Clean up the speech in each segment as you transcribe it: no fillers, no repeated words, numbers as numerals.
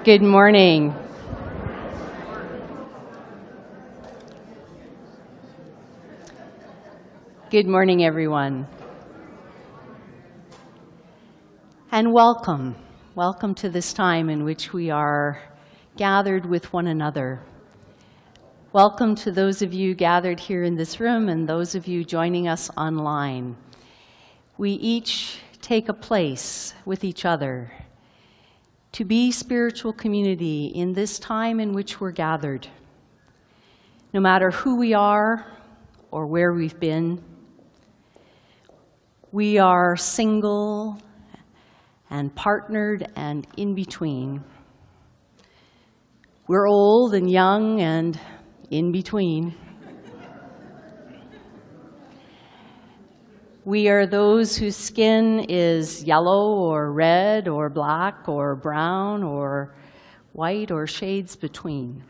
Good morning. Good morning, everyone. And welcome. Welcome to this time in which we are gathered with one another. Welcome to those of you gathered here in this room and those of you joining us online. We each take a place with each other to be spiritual community in this time in which we're gathered. No matter who we are or where we've been, we are single and partnered and in between. We're old and young and in between. We are those whose skin is yellow or red or black or brown or white or shades between.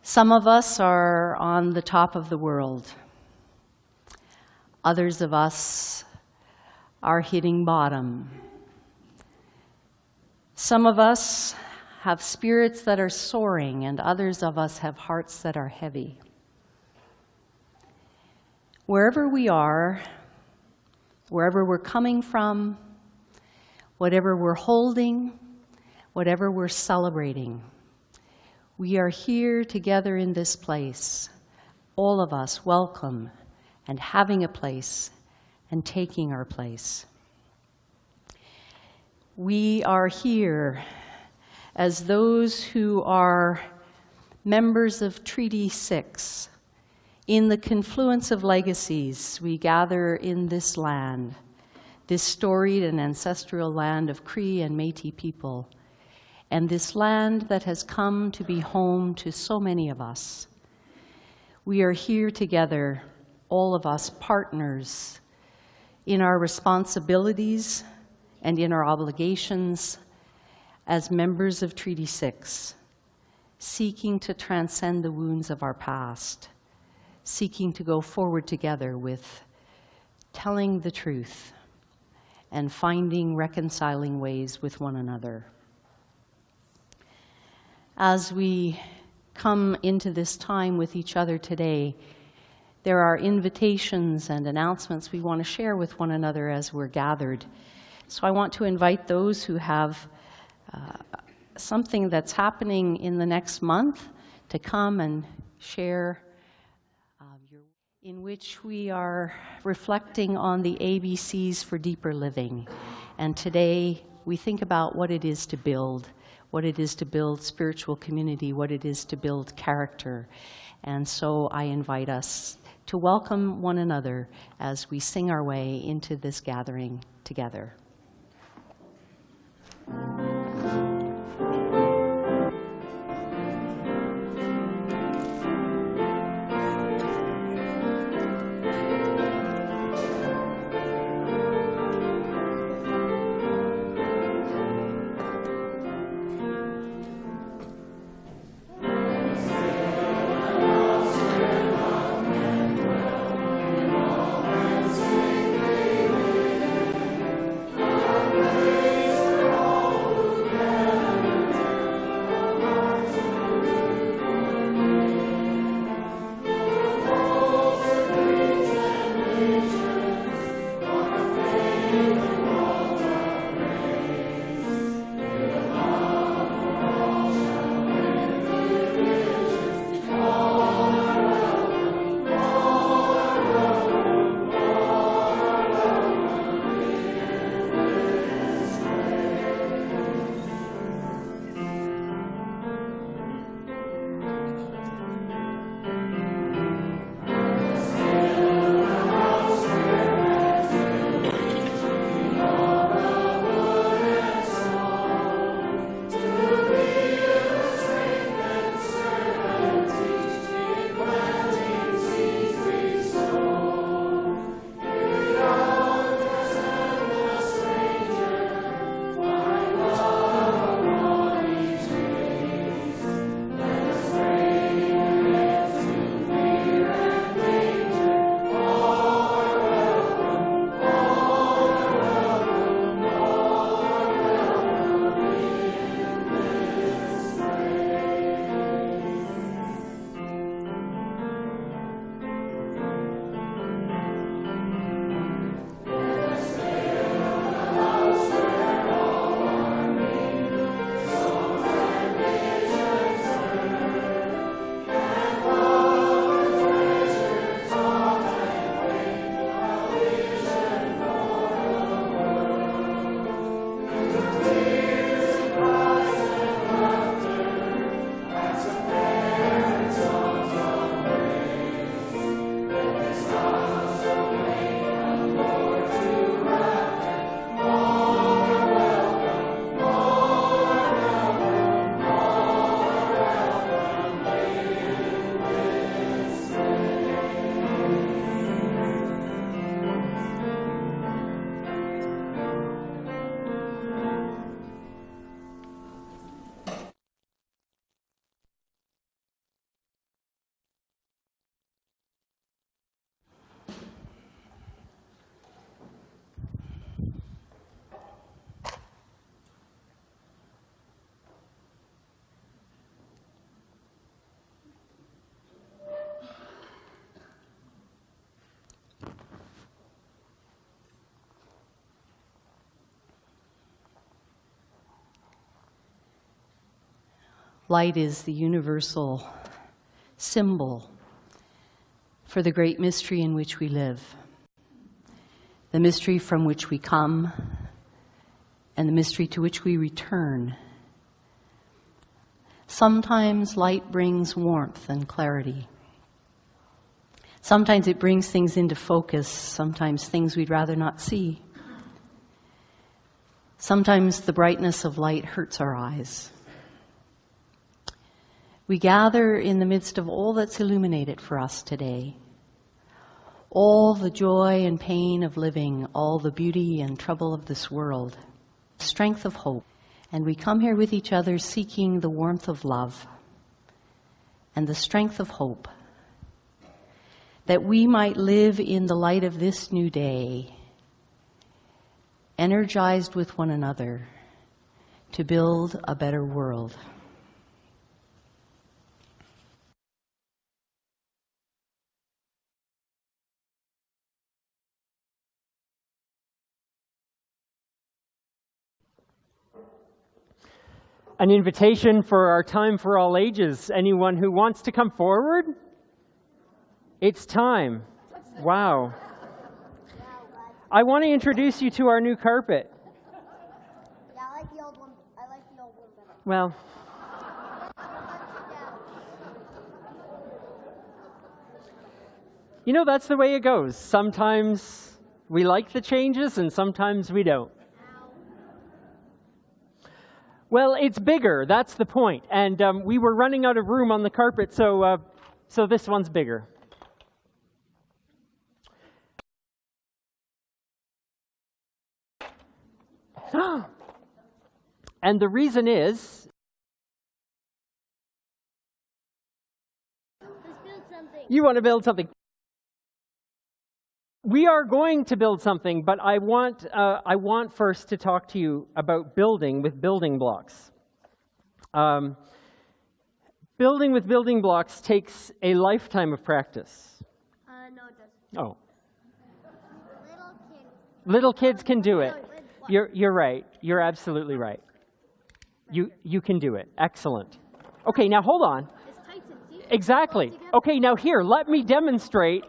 Some of us are on the top of the world. Others of us are hitting bottom. Some of us have spirits that are soaring, and others of us have hearts that are heavy. Wherever we are, wherever we're coming from, whatever we're holding, whatever we're celebrating, we are here together in this place, all of us welcome and having a place and taking our place. We are here as those who are members of Treaty 6. In the confluence of legacies, we gather in this land, this storied and ancestral land of Cree and Métis people, and this land that has come to be home to so many of us. We are here together, all of us partners, in our responsibilities and in our obligations as members of Treaty 6, seeking to transcend the wounds of our past, seeking to go forward together with telling the truth and finding reconciling ways with one another. As we come into this time with each other today, there are invitations and announcements we want to share with one another as we're gathered. So I want to invite those who have something that's happening in the next month to come and share, in which we are reflecting on the ABCs for deeper living. And today we think about what it is to build spiritual community, what it is to build character. And so I invite us to welcome one another as we sing our way into this gathering together. Light is the universal symbol for the great mystery in which we live, the mystery from which we come, and the mystery to which we return. Sometimes light brings warmth and clarity. Sometimes it brings things into focus, sometimes things we'd rather not see. Sometimes the brightness of light hurts our eyes. We gather in the midst of all that's illuminated for us today. All the joy and pain of living, all the beauty and trouble of this world, strength of hope. And we come here with each other seeking the warmth of love and the strength of hope, that we might live in the light of this new day, energized with one another to build a better world. An invitation for our Time for All Ages. Anyone who wants to come forward? It's time. Wow. I want to introduce you to our new carpet. Yeah, I like the old one. I like the old one better. Well, you know, that's the way it goes. Sometimes we like the changes and sometimes we don't. Well, it's bigger, that's the point. And we were running out of room on the carpet, so this one's bigger. And the reason is, Let's build something. you want to build something. We are going to build something, but I want first to talk to you about building with building blocks. Building with building blocks takes a lifetime of practice. No, it doesn't. Oh, Little kids. little kids can do it. You're right. You're absolutely right. You can do it. Excellent. Okay, now hold on. It's Titan. See? Exactly. Okay, now here, let me demonstrate.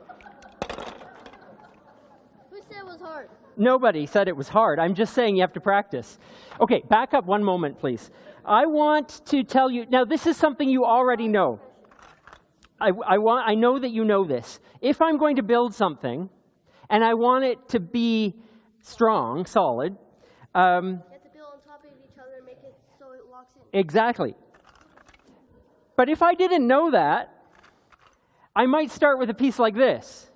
Who said it was hard? Nobody said it was hard. I'm just saying you have to practice. Okay, back up one moment, please. I want to tell you, now this is something you already know. I know that you know this. If I'm going to build something, and I want it to be strong, solid. You have to build on top of each other and make it so it locks in. Exactly. But if I didn't know that, I might start with a piece like this.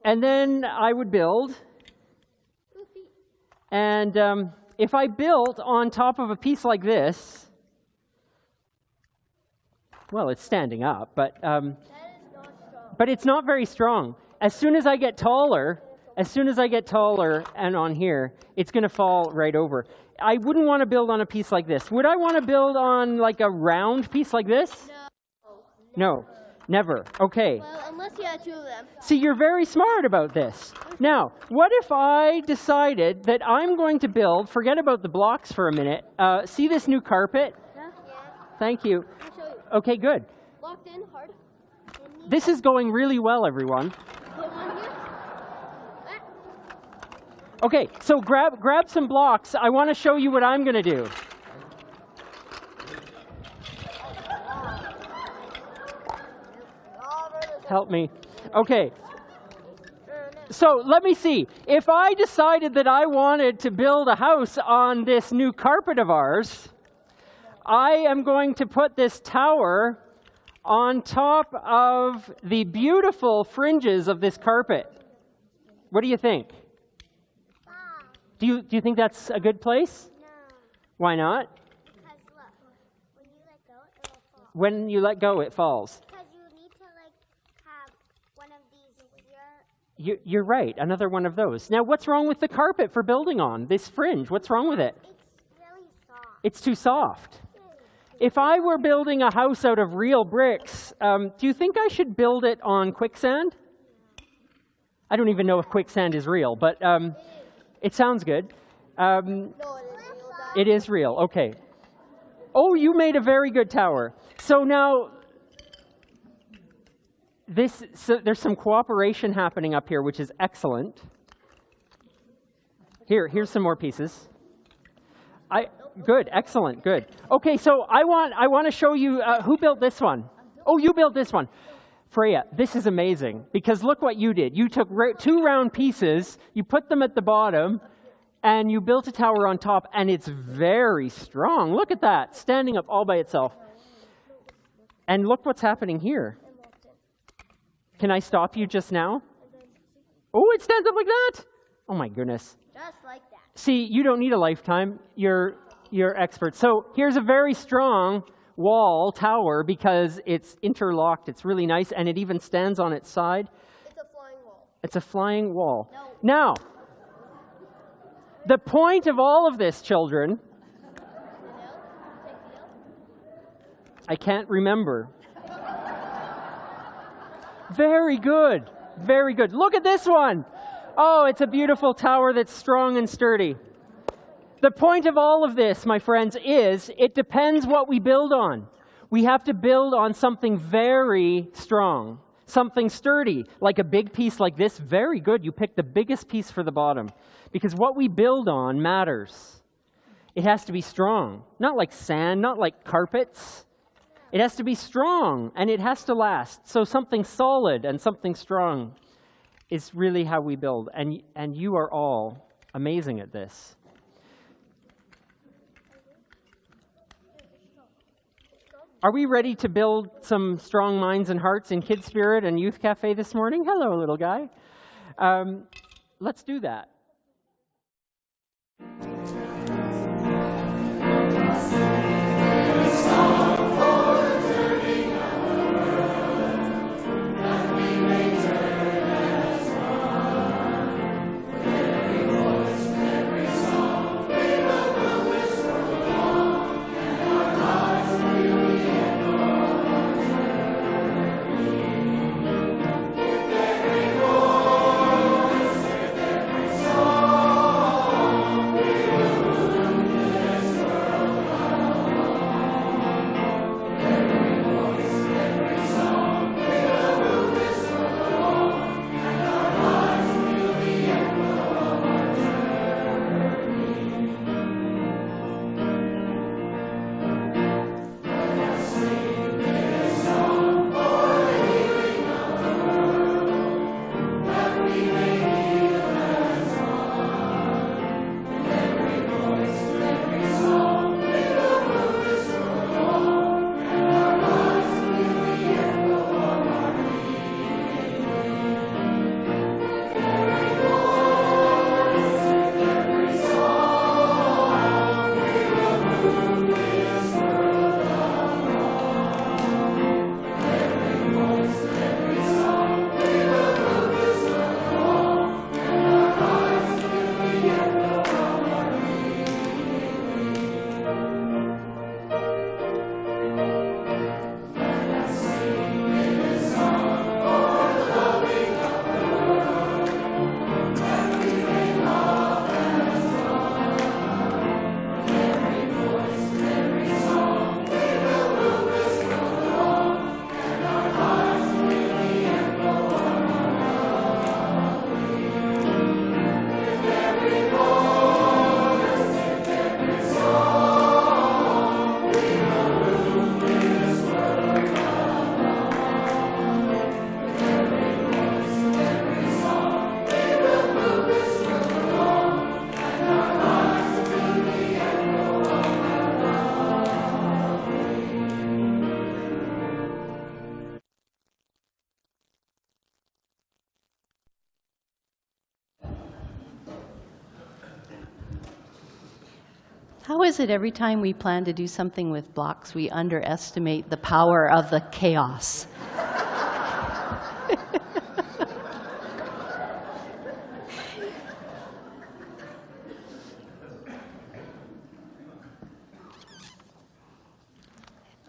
And then I would build. And if I built on top of a piece like this, well, it's standing up, but it's not very strong. As soon as I get taller, and on here, it's going to fall right over. I wouldn't want to build on a piece like this. Would I want to build on like a round piece like this? No, never. Okay. Well, unless you had two of them. See, you're very smart about this. Now, what if I decided that I'm going to build, forget about the blocks for a minute, see this new carpet? Yeah? Thank you. I'll show you. Okay, good. Locked in, hard. This is going really well, everyone. Put one here. Okay, so grab some blocks. I want to show you what I'm going to do. Help me. Okay. So let me see. If I decided that I wanted to build a house on this new carpet of ours, I am going to put this tower on top of the beautiful fringes of this carpet. What do you think? Do you think that's a good place? No, Why not? because look, when you let go, it will fall. When you let go, it falls. Because you need to have one of these here. You're right, another one of those. Now, what's wrong with the carpet for building on? This fringe, what's wrong with it? It's really soft. It's too soft. If I were building a house out of real bricks, do you think I should build it on quicksand? I don't even know if quicksand is real, but it sounds good. No, it is real. It is real, okay. Oh, you made a very good tower. So now, there's some cooperation happening up here, which is excellent. Here's some more pieces. Good, excellent, good. Okay, so I want to show you who built this one. Oh, you built this one. Freya, this is amazing, because look what you did. You took 2 round pieces, you put them at the bottom, and you built a tower on top, and it's very strong. Look at that, standing up all by itself. And look what's happening here. Can I stop you just now? Oh, it stands up like that? Oh my goodness. Just like that. See, you don't need a lifetime. You're expert. So here's a very strong wall, tower, because it's interlocked. It's really nice, and it even stands on its side. It's a flying wall. It's a flying wall. No. Now, the point of all of this, children, I can't remember. Very good. Very good. Look at this one. Oh, it's a beautiful tower that's strong and sturdy. The point of all of this, my friends, is it depends what we build on. We have to build on something very strong, something sturdy, like a big piece like this. Very good. You picked the biggest piece for the bottom, because what we build on matters. It has to be strong, not like sand, not like carpets. It has to be strong, and it has to last. So something solid and something strong is really how we build. And you are all amazing at this. Are we ready to build some strong minds and hearts in Kid Spirit and Youth Cafe this morning? Hello, little guy. Let's do that. How is it every time we plan to do something with blocks, we underestimate the power of the chaos?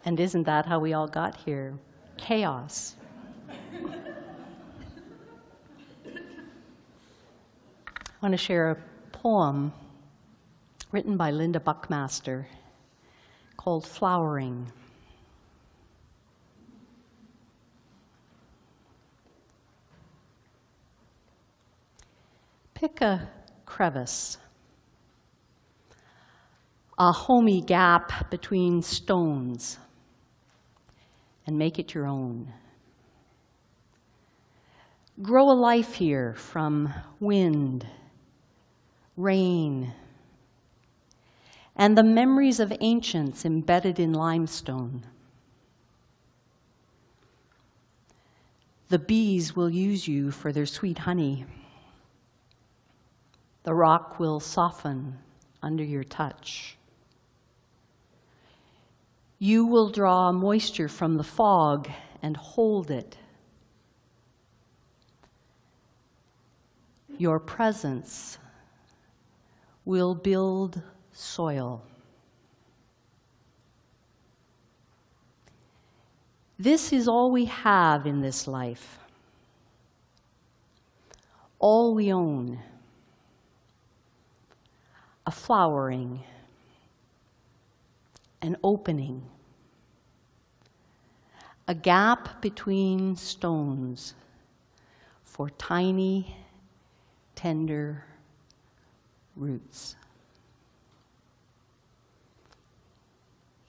And isn't that how we all got here? Chaos. I want to share a poem written by Linda Buckmaster called flowering. Pick a crevice, a homey gap between stones, and make it your own. Grow a life here from wind, rain, and the memories of ancients embedded in limestone. The bees will use you for their sweet honey. The rock will soften under your touch. You will draw moisture from the fog and hold it. Your presence will build soil. This is all we have in this life, all we own. A flowering, an opening, a gap between stones for tiny, tender roots.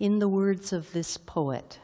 In the words of this poet,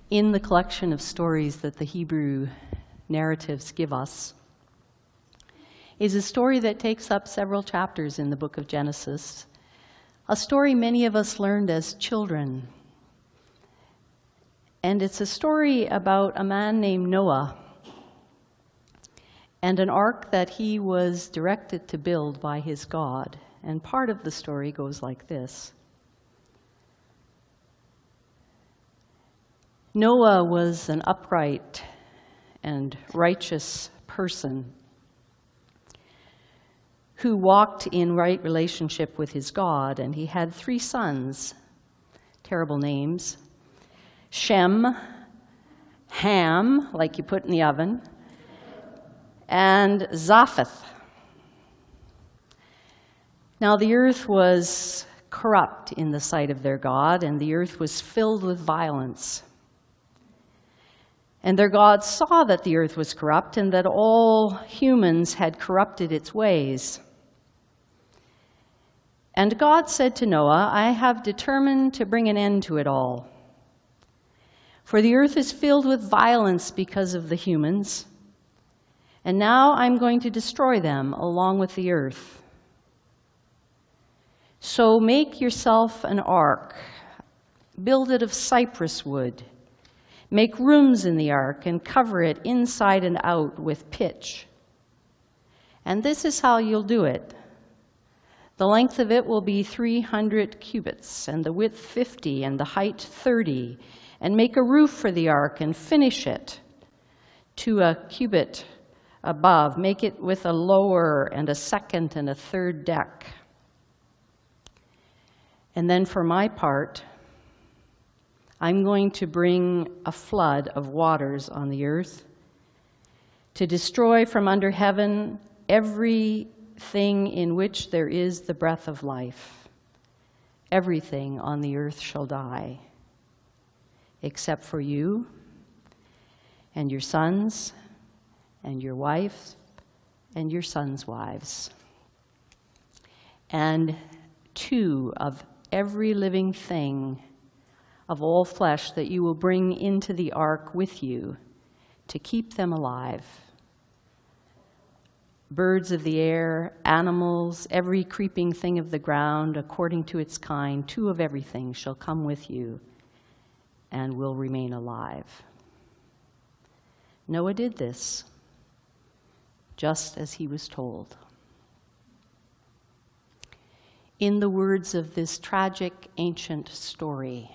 in the collection of stories that the Hebrew narratives give us, is a story that takes up several chapters in the book of Genesis, a story many of us learned as children. And it's a story about a man named Noah and an ark that he was directed to build by his God. And part of the story goes like this. Noah was an upright and righteous person who walked in right relationship with his God, and he had 3 sons, terrible names: Shem, Ham, like you put in the oven, and Japheth. Now the earth was corrupt in the sight of their God, and the earth was filled with violence. And their God saw that the earth was corrupt and that all humans had corrupted its ways. And God said to Noah, I have determined to bring an end to it all. For the earth is filled with violence because of the humans, and now I'm going to destroy them along with the earth. So make yourself an ark, build it of cypress wood. Make rooms in the ark and cover it inside and out with pitch. And this is how you'll do it. The length of it will be 300 cubits, and the width 50, and the height 30. And make a roof for the ark and finish it to a cubit above. Make it with a lower and a second and a third deck. And then for my part, I'm going to bring a flood of waters on the earth to destroy from under heaven everything in which there is the breath of life. Everything on the earth shall die, except for you and your sons, and your wives, and your sons' wives. And 2 of every living thing of all flesh that you will bring into the ark with you to keep them alive. Birds of the air, animals, every creeping thing of the ground, according to its kind, 2 of everything shall come with you and will remain alive. Noah did this, just as he was told. In the words of this tragic ancient story,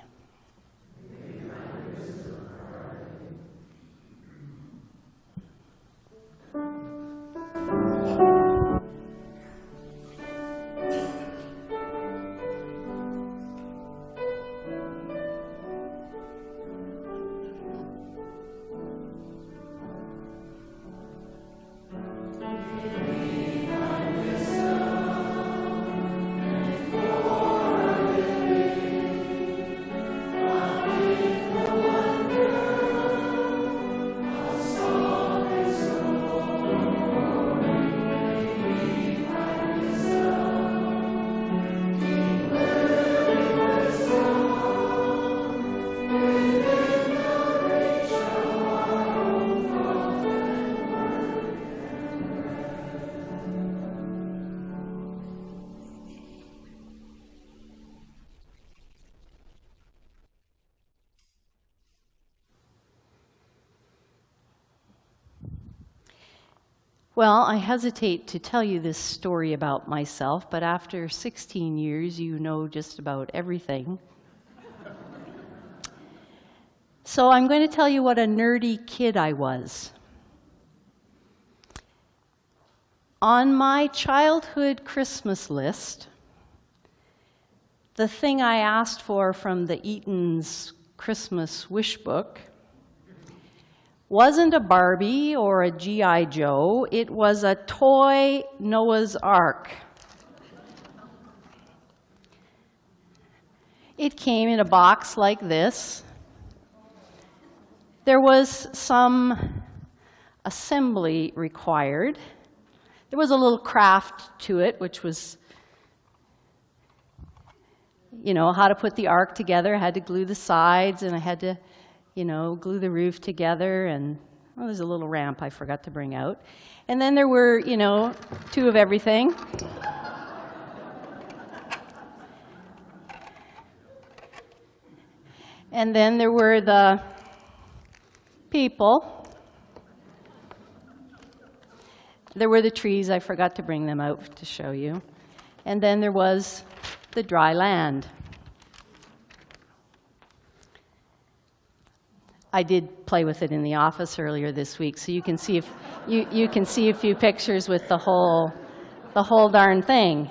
well, I hesitate to tell you this story about myself, but after 16 years, you know just about everything. So I'm going to tell you what a nerdy kid I was. On my childhood Christmas list, the thing I asked for from the Eaton's Christmas wish book wasn't a Barbie or a G.I. Joe, it was a toy Noah's Ark. It came in a box like this. There was some assembly required. There was a little craft to it, which was, how to put the ark together. I had to glue the sides, and I had to glue the roof together, and there's a little ramp I forgot to bring out. And then there were, 2 of everything. And then there were the people. There were the trees. I forgot to bring them out to show you. And then there was the dry land. I did play with it in the office earlier this week, so you can see if you can see a few pictures with the whole darn thing.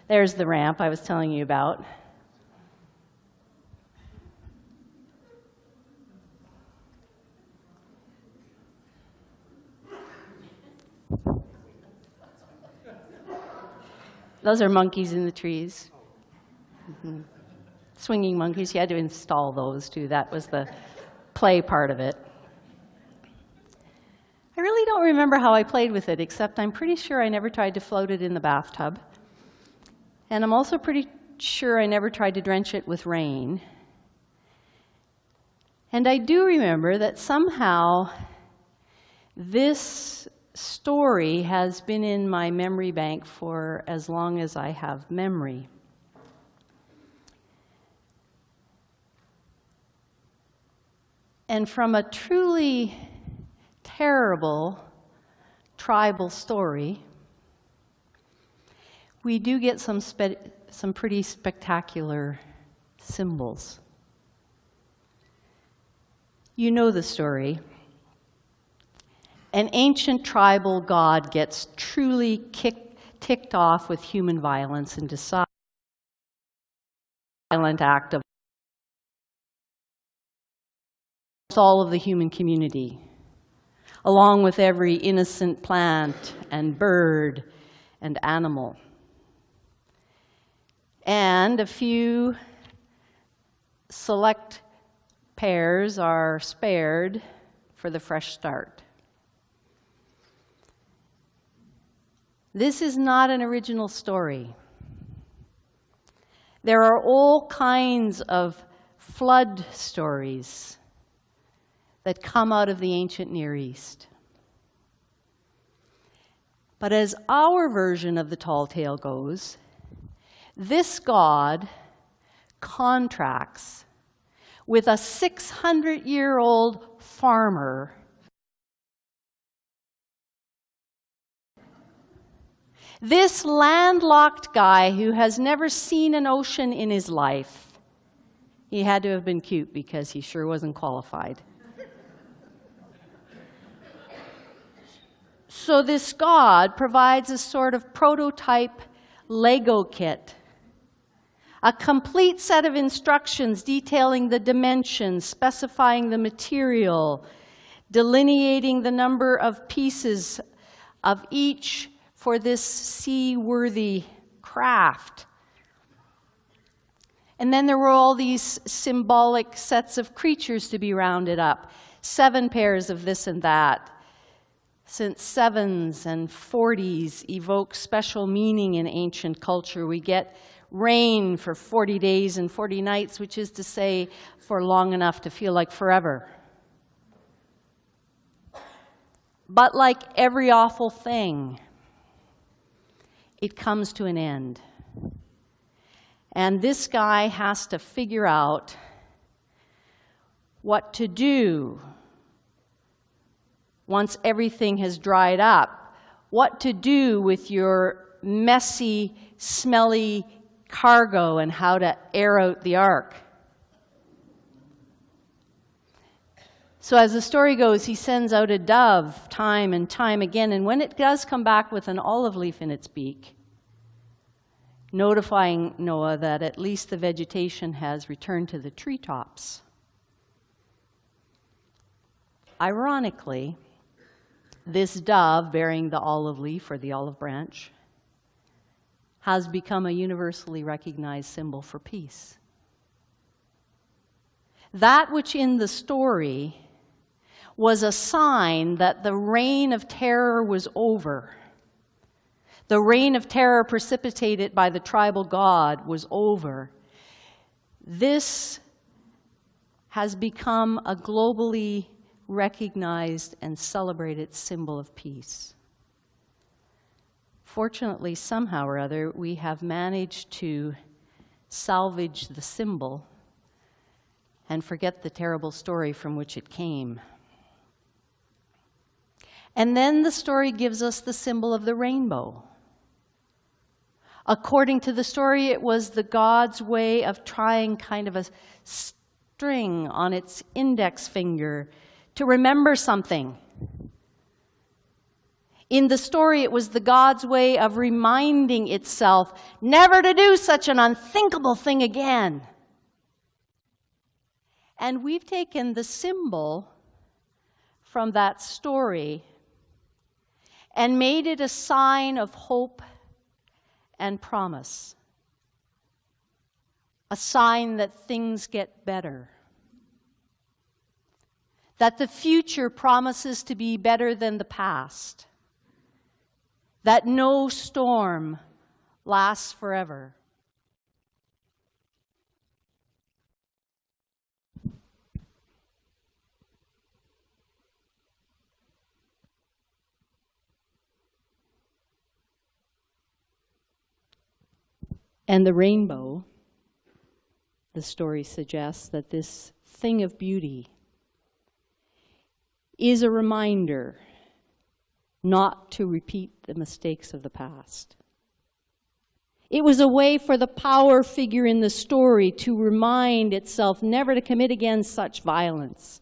There's the ramp I was telling you about. Those are monkeys in the trees. Mm-hmm. Swinging monkeys, you had to install those too. That was the play part of it. I really don't remember how I played with it, except I'm pretty sure I never tried to float it in the bathtub. And I'm also pretty sure I never tried to drench it with rain. And I do remember that somehow this story has been in my memory bank for as long as I have memory. And from a truly terrible tribal story, we do get some pretty spectacular symbols. You know the story. An ancient tribal god gets truly ticked off with human violence and decides a violent act of all of the human community, along with every innocent plant and bird and animal. And a few select pairs are spared for the fresh start. This is not an original story. There are all kinds of flood stories that come out of the ancient Near East. But as our version of the tall tale goes, this God contracts with a 600-year-old farmer this landlocked guy who has never seen an ocean in his life. He had to have been cute because he sure wasn't qualified. So this God provides a sort of prototype Lego kit, a complete set of instructions detailing the dimensions, specifying the material, delineating the number of pieces of each for this seaworthy craft. And then there were all these symbolic sets of creatures to be rounded up. 7 pairs of this and that. Since 7s and 40s evoke special meaning in ancient culture, we get rain for 40 days and 40 nights, which is to say, for long enough to feel like forever. But like every awful thing, it comes to an end. And this guy has to figure out what to do once everything has dried up, what to do with your messy, smelly cargo and how to air out the ark. So as the story goes, he sends out a dove time and time again, and when it does come back with an olive leaf in its beak, notifying Noah that at least the vegetation has returned to the treetops. Ironically, this dove bearing the olive leaf or the olive branch has become a universally recognized symbol for peace. That which in the story was a sign that the reign of terror was over. The reign of terror precipitated by the tribal god was over. This has become a globally recognized and celebrated symbol of peace. Fortunately, somehow or other, we have managed to salvage the symbol and forget the terrible story from which it came. And then the story gives us the symbol of the rainbow. According to the story, it was the god's way of trying kind of a string on its index finger to remember something. In the story, it was the god's way of reminding itself never to do such an unthinkable thing again. And we've taken the symbol from that story and made it a sign of hope and promise. A sign that things get better. That the future promises to be better than the past. That no storm lasts forever. And the rainbow, the story suggests that this thing of beauty is a reminder not to repeat the mistakes of the past. It was a way for the power figure in the story to remind itself never to commit again such violence,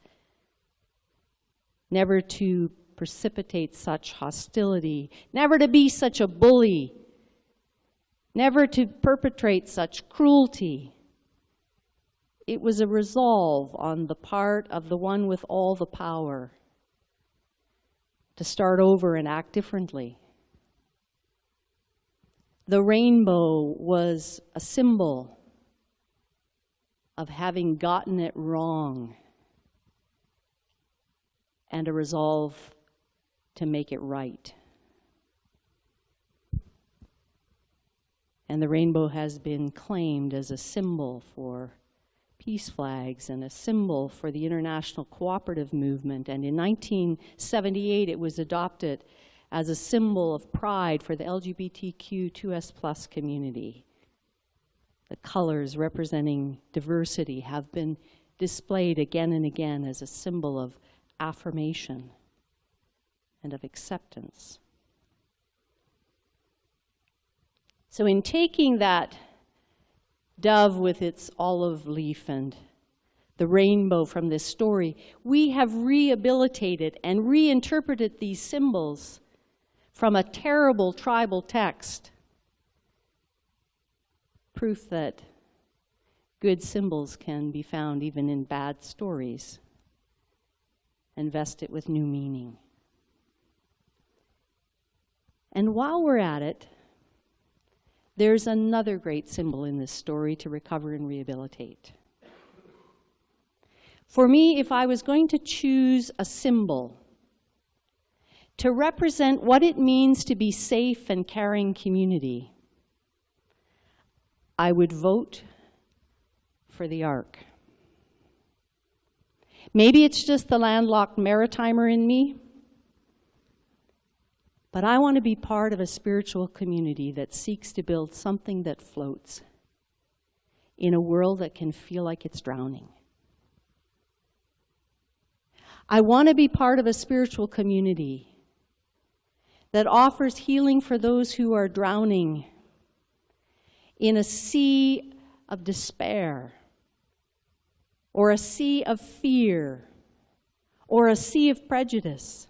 never to precipitate such hostility, never to be such a bully, never to perpetrate such cruelty. It was a resolve on the part of the one with all the power to start over and act differently. The rainbow was a symbol of having gotten it wrong and a resolve to make it right. And the rainbow has been claimed as a symbol for peace flags and a symbol for the international cooperative movement. And in 1978, it was adopted as a symbol of pride for the LGBTQ2S+ community. The colors representing diversity have been displayed again and again as a symbol of affirmation and of acceptance. So in taking that dove with its olive leaf and the rainbow from this story, we have rehabilitated and reinterpreted these symbols from a terrible tribal text. Proof that good symbols can be found even in bad stories and vest it with new meaning. And while we're at it, there's another great symbol in this story to recover and rehabilitate. For me, if I was going to choose a symbol to represent what it means to be safe and caring community, I would vote for the Ark. Maybe it's just the landlocked maritimer in me, but I want to be part of a spiritual community that seeks to build something that floats in a world that can feel like it's drowning. I want to be part of a spiritual community that offers healing for those who are drowning in a sea of despair, or a sea of fear, or a sea of prejudice.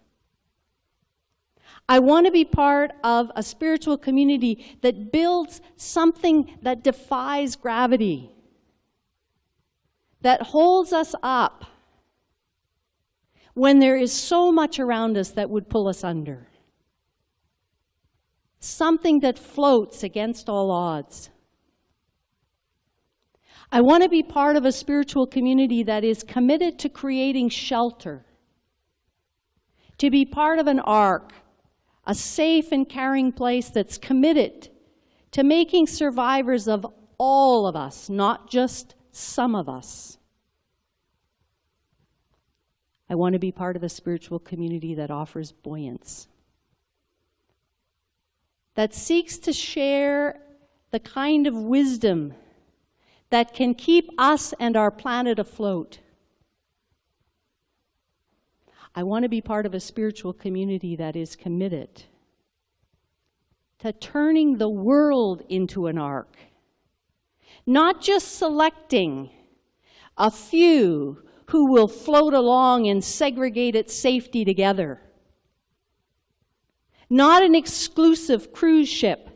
I want to be part of a spiritual community that builds something that defies gravity, that holds us up when there is so much around us that would pull us under. Something that floats against all odds. I want to be part of a spiritual community that is committed to creating shelter, to be part of an ark, a safe and caring place that's committed to making survivors of all of us, not just some of us. I want to be part of a spiritual community that offers buoyance, that seeks to share the kind of wisdom that can keep us and our planet afloat. I want to be part of a spiritual community that is committed to turning the world into an ark, not just selecting a few who will float along in segregated safety together, not an exclusive cruise ship,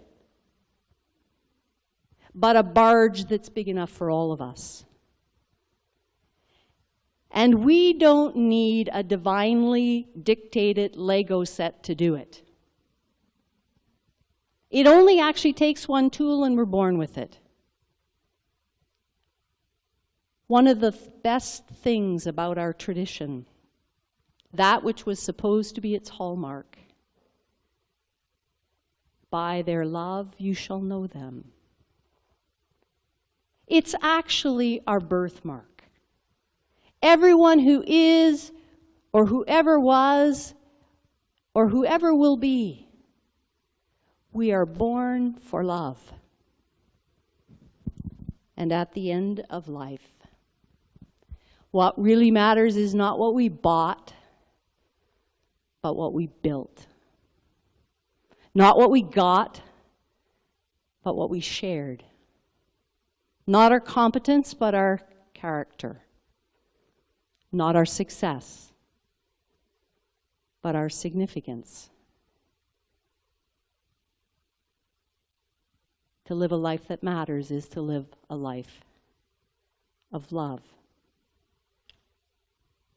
but a barge that's big enough for all of us. And we don't need a divinely dictated Lego set to do it. It only actually takes one tool and we're born with it. One of the best things about our tradition, that which was supposed to be its hallmark, by their love you shall know them. It's actually our birthmark. Everyone who is, or whoever was, or whoever will be, we are born for love. And at the end of life, what really matters is not what we bought, but what we built. Not what we got, but what we shared. Not our competence, but our character. Not our success, but our significance. To live a life that matters is to live a life of love.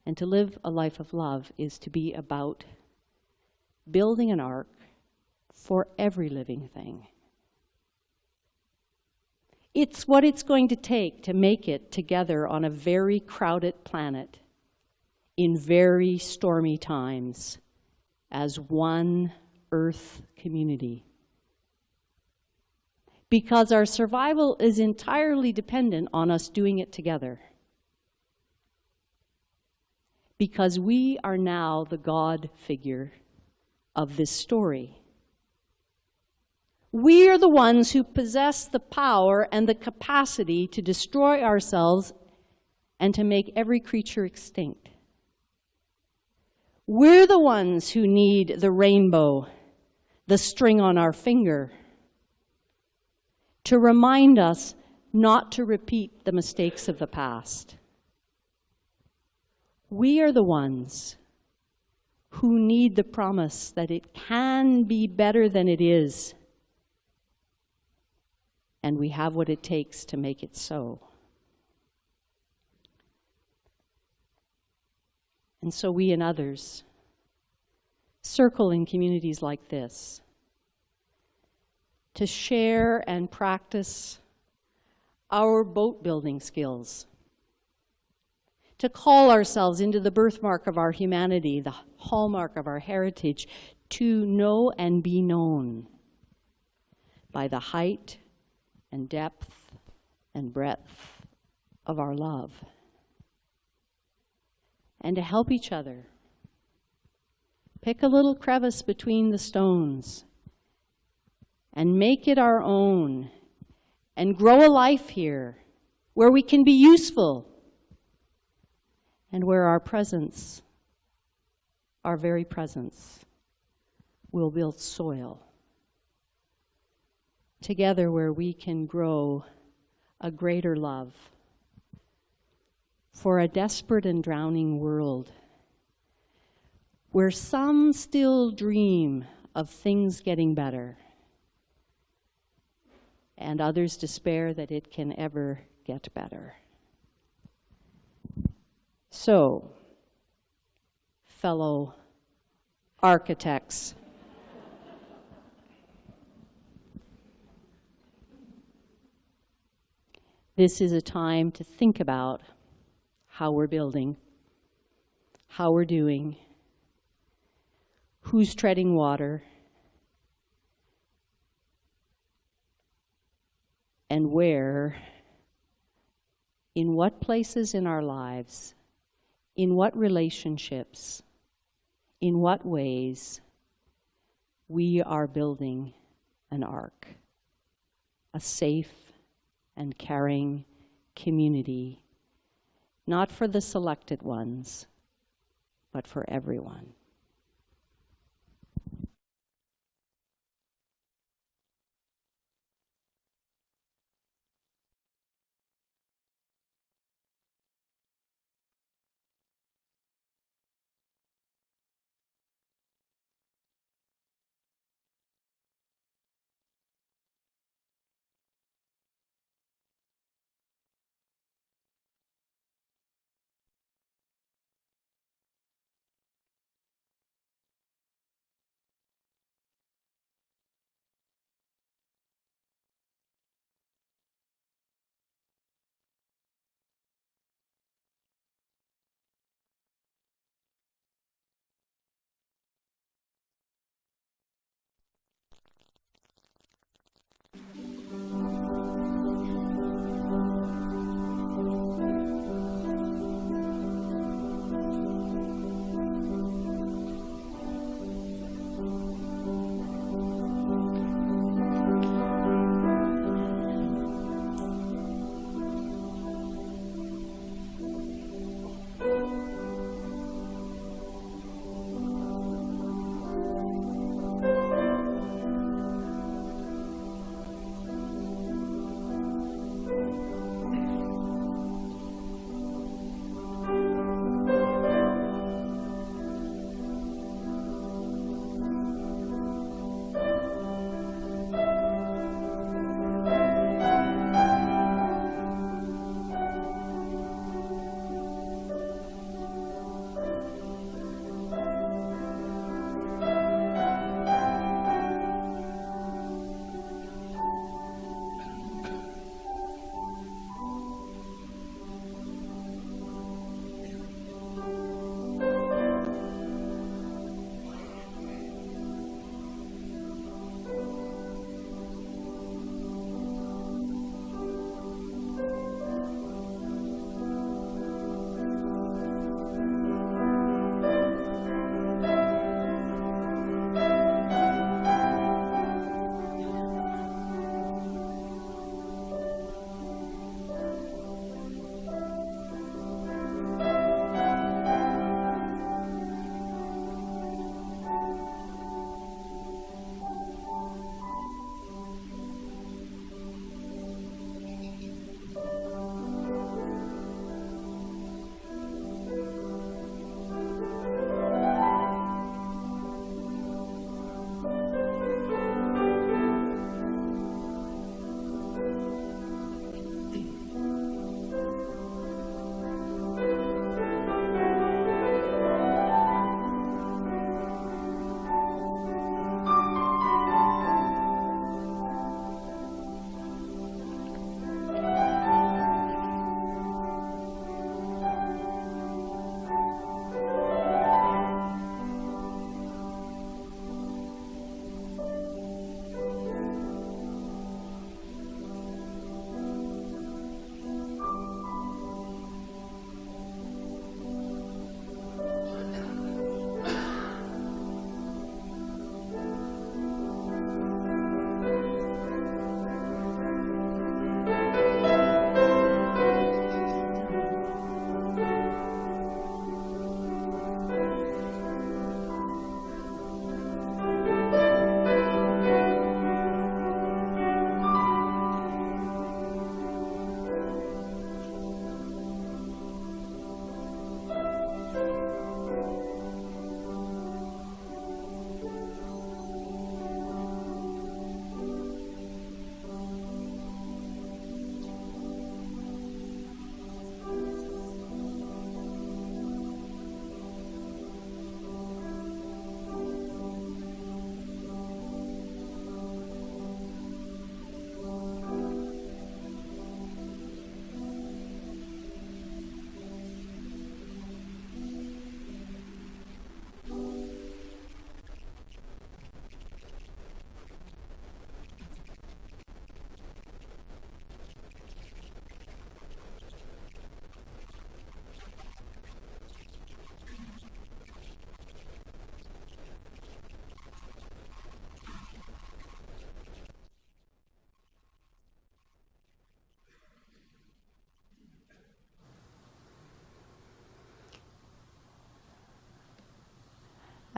And to live a life of love is to be about building an ark for every living thing. It's what it's going to take to make it together on a very crowded planet in very stormy times as one Earth community. Because our survival is entirely dependent on us doing it together. Because we are now the God figure of this story. We are the ones who possess the power and the capacity to destroy ourselves and to make every creature extinct. We're the ones who need the rainbow, the string on our finger, to remind us not to repeat the mistakes of the past. We are the ones who need the promise that it can be better than it is, and we have what it takes to make it so. And so we and others circle in communities like this to share and practice our boat building skills, to call ourselves into the birthmark of our humanity, the hallmark of our heritage, to know and be known by the height and depth and breadth of our love, and to help each other pick a little crevice between the stones and make it our own, and grow a life here where we can be useful and where our presence, our very presence, will build soil. Together where we can grow a greater love for a desperate and drowning world, where some still dream of things getting better, and others despair that it can ever get better. So, fellow architects, this is a time to think about how we're building, how we're doing, who's treading water, and where, in what places in our lives, in what relationships, in what ways we are building an ark, a safe and caring community, not for the selected ones, but for everyone.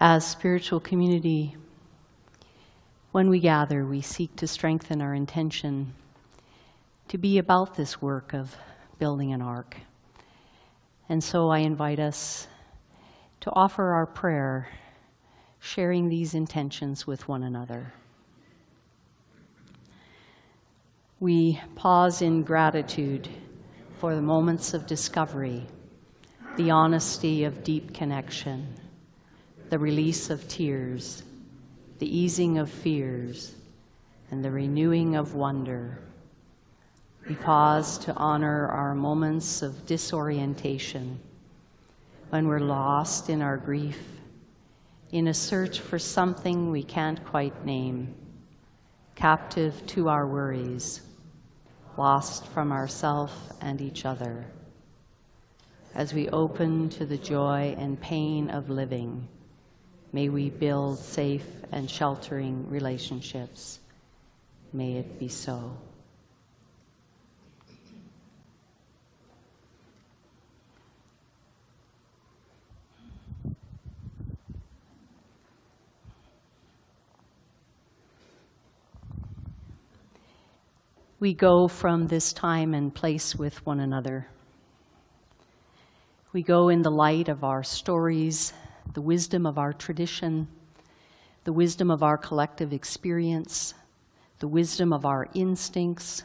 As spiritual community, when we gather, we seek to strengthen our intention to be about this work of building an ark. And so I invite us to offer our prayer, sharing these intentions with one another. We pause in gratitude for the moments of discovery, the honesty of deep connection, the release of tears, the easing of fears, and the renewing of wonder. We pause to honor our moments of disorientation, when we're lost in our grief, in a search for something we can't quite name, captive to our worries, lost from ourselves and each other. As we open to the joy and pain of living, may we build safe and sheltering relationships. May it be so. We go from this time and place with one another. We go in the light of our stories, the wisdom of our tradition, the wisdom of our collective experience, the wisdom of our instincts,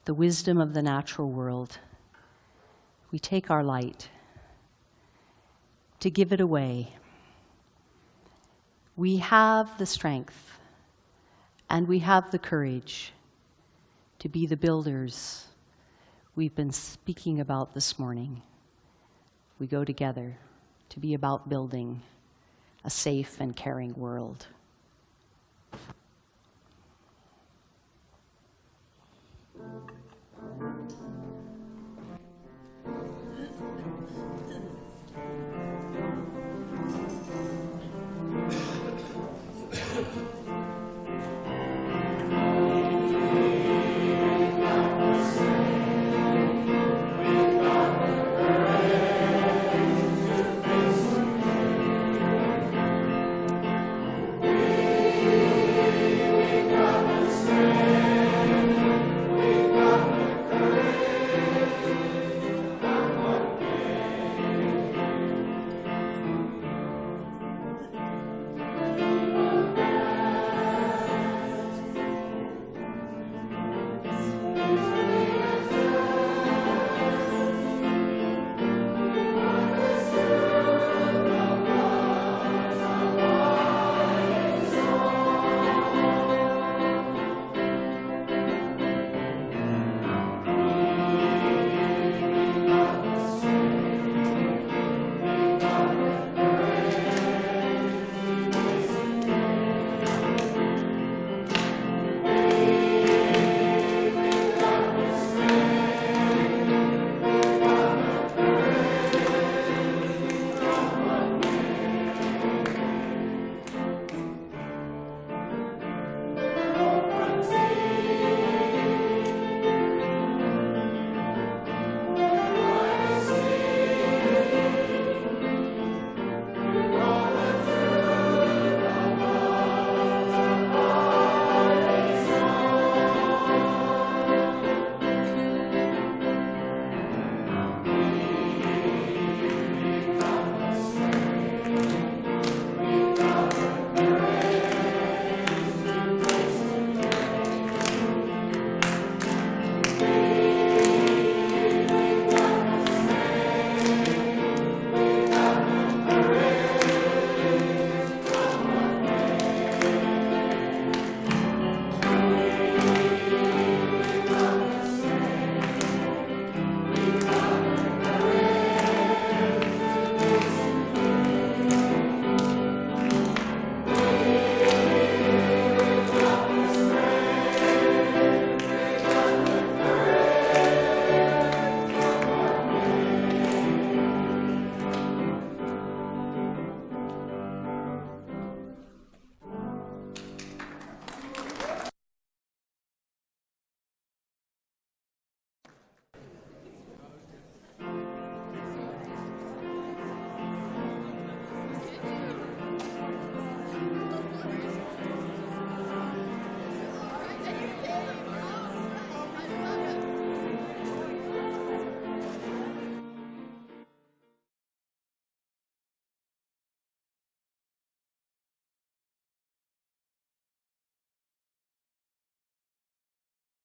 the wisdom of the natural world. We take our light to give it away. We have the strength and we have the courage to be the builders we've been speaking about this morning. We go together to be about building a safe and caring world.